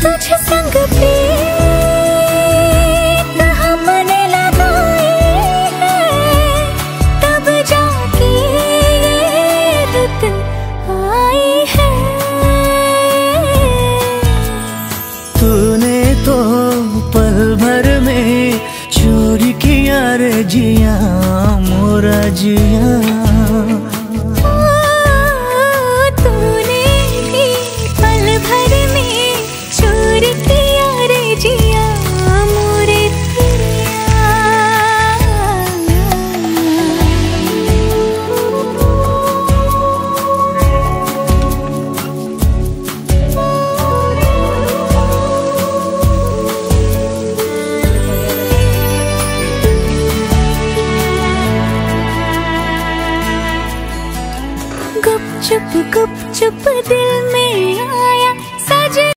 तुझ संग प्रीत हमने लगाए हैं, तब जाके रुत आई है। तूने तो पल भर में चोरी किया रे जिया मोरा जिया। तूने भी पल भर में चोरी किया रे जिया मोरे गुपचुप दिल